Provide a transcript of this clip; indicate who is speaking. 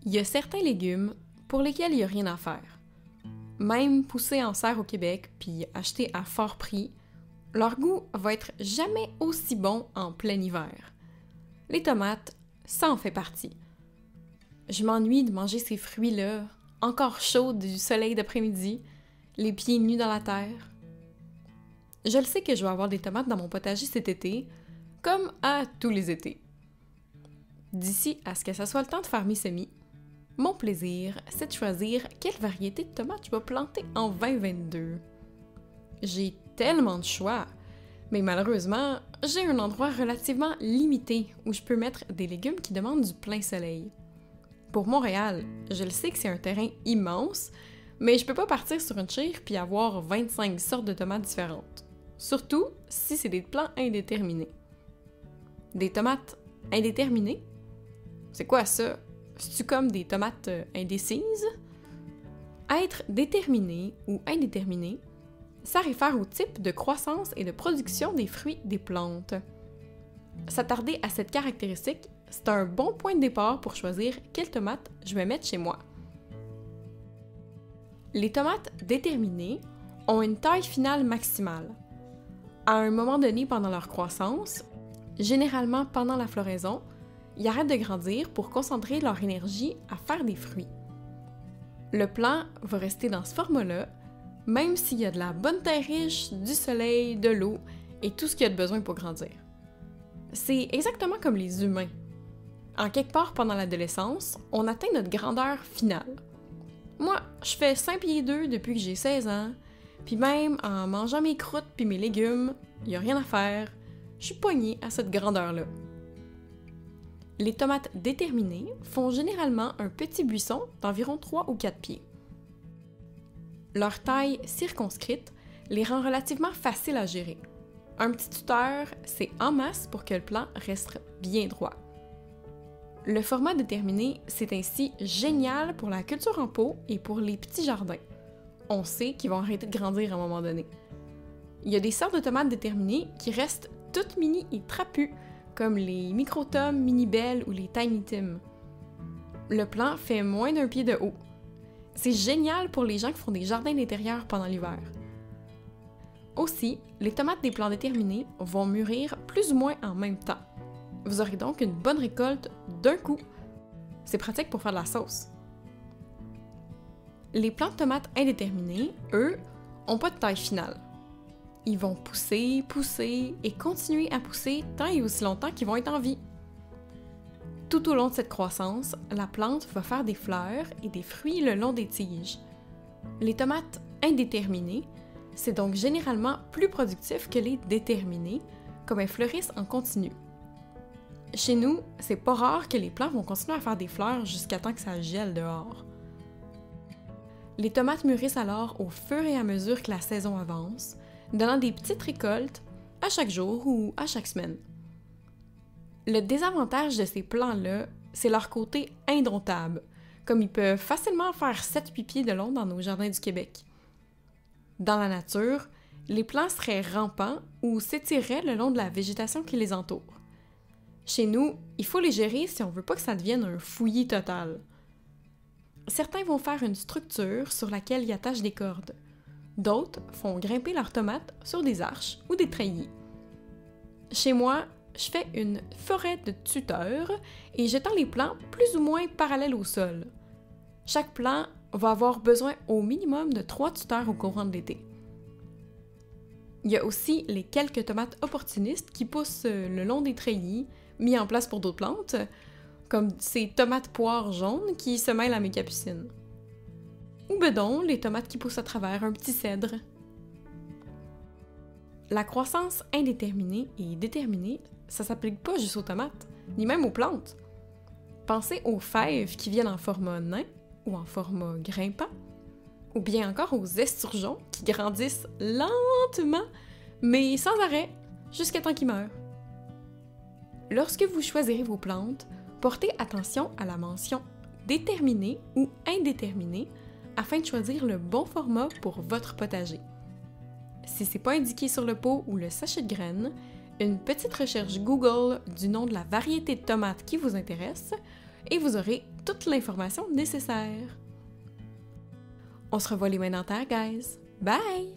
Speaker 1: Il y a certains légumes pour lesquels il n'y a rien à faire. Même poussés en serre au Québec puis achetés à fort prix, leur goût va être jamais aussi bon en plein hiver. Les tomates, ça en fait partie. Je m'ennuie de manger ces fruits-là, encore chauds du soleil d'après-midi, les pieds nus dans la terre. Je le sais que je vais avoir des tomates dans mon potager cet été, comme à tous les étés. D'ici à ce que ça soit le temps de faire mes semis, mon plaisir, c'est de choisir quelle variété de tomates je vais planter en 2022. J'ai tellement de choix, mais malheureusement, j'ai un endroit relativement limité où je peux mettre des légumes qui demandent du plein soleil. Pour Montréal, je le sais que c'est un terrain immense, mais je peux pas partir sur une chire puis avoir 25 sortes de tomates différentes. Surtout si c'est des plants indéterminés. Des tomates indéterminées? C'est quoi ça? C'est-tu comme des tomates indécises? Être déterminé ou indéterminé, ça réfère au type de croissance et de production des fruits des plantes. S'attarder à cette caractéristique, c'est un bon point de départ pour choisir quelle tomate je vais mettre chez moi. Les tomates déterminées ont une taille finale maximale. À un moment donné pendant leur croissance, généralement pendant la floraison, ils arrêtent de grandir pour concentrer leur énergie à faire des fruits. Le plant va rester dans ce format-là, même s'il y a de la bonne terre riche, du soleil, de l'eau et tout ce qu'il y a de besoin pour grandir. C'est exactement comme les humains. En quelque part pendant l'adolescence, on atteint notre grandeur finale. Moi, je fais 5 pieds 2 depuis que j'ai 16 ans, puis même en mangeant mes croûtes puis mes légumes, il n'y a rien à faire, je suis poignée à cette grandeur-là. Les tomates déterminées font généralement un petit buisson d'environ 3 ou 4 pieds. Leur taille circonscrite les rend relativement faciles à gérer. Un petit tuteur, c'est en masse pour que le plant reste bien droit. Le format déterminé, c'est ainsi génial pour la culture en pot et pour les petits jardins. On sait qu'ils vont arrêter de grandir à un moment donné. Il y a des sortes de tomates déterminées qui restent toutes mini et trapues, comme les Microtom, Mini-Belle ou les Tiny Tim. Le plant fait moins d'1 pied de haut. C'est génial pour les gens qui font des jardins d'intérieur pendant l'hiver. Aussi, les tomates des plants déterminés vont mûrir plus ou moins en même temps. Vous aurez donc une bonne récolte d'un coup. C'est pratique pour faire de la sauce. Les plants de tomates indéterminés, eux, n'ont pas de taille finale. Ils vont pousser, pousser et continuer à pousser tant et aussi longtemps qu'ils vont être en vie. Tout au long de cette croissance, la plante va faire des fleurs et des fruits le long des tiges. Les tomates indéterminées, c'est donc généralement plus productif que les déterminées, comme elles fleurissent en continu. Chez nous, c'est pas rare que les plants vont continuer à faire des fleurs jusqu'à temps que ça gèle dehors. Les tomates mûrissent alors au fur et à mesure que la saison avance, donnant des petites récoltes à chaque jour ou à chaque semaine. Le désavantage de ces plants-là, c'est leur côté indomptable, comme ils peuvent facilement faire 7-8 pieds de long dans nos jardins du Québec. Dans la nature, les plants seraient rampants ou s'étireraient le long de la végétation qui les entoure. Chez nous, il faut les gérer si on veut pas que ça devienne un fouillis total. Certains vont faire une structure sur laquelle ils attachent des cordes. D'autres font grimper leurs tomates sur des arches ou des treillis. Chez moi, je fais une forêt de tuteurs et j'étends les plants plus ou moins parallèles au sol. Chaque plant va avoir besoin au minimum de 3 tuteurs au courant de l'été. Il y a aussi les quelques tomates opportunistes qui poussent le long des treillis, mis en place pour d'autres plantes, comme ces tomates poires jaunes qui se mêlent à mes capucines. Ou bedon, les tomates qui poussent à travers un petit cèdre. La croissance indéterminée et déterminée, ça s'applique pas juste aux tomates, ni même aux plantes. Pensez aux fèves qui viennent en format nain ou en format grimpant, ou bien encore aux esturgeons qui grandissent lentement, mais sans arrêt, jusqu'à temps qu'ils meurent. Lorsque vous choisirez vos plantes, portez attention à la mention déterminée ou indéterminée afin de choisir le bon format pour votre potager. Si c'est pas indiqué sur le pot ou le sachet de graines, une petite recherche Google du nom de la variété de tomates qui vous intéresse et vous aurez toute l'information nécessaire. On se revoit les mains dans terre, guys! Bye!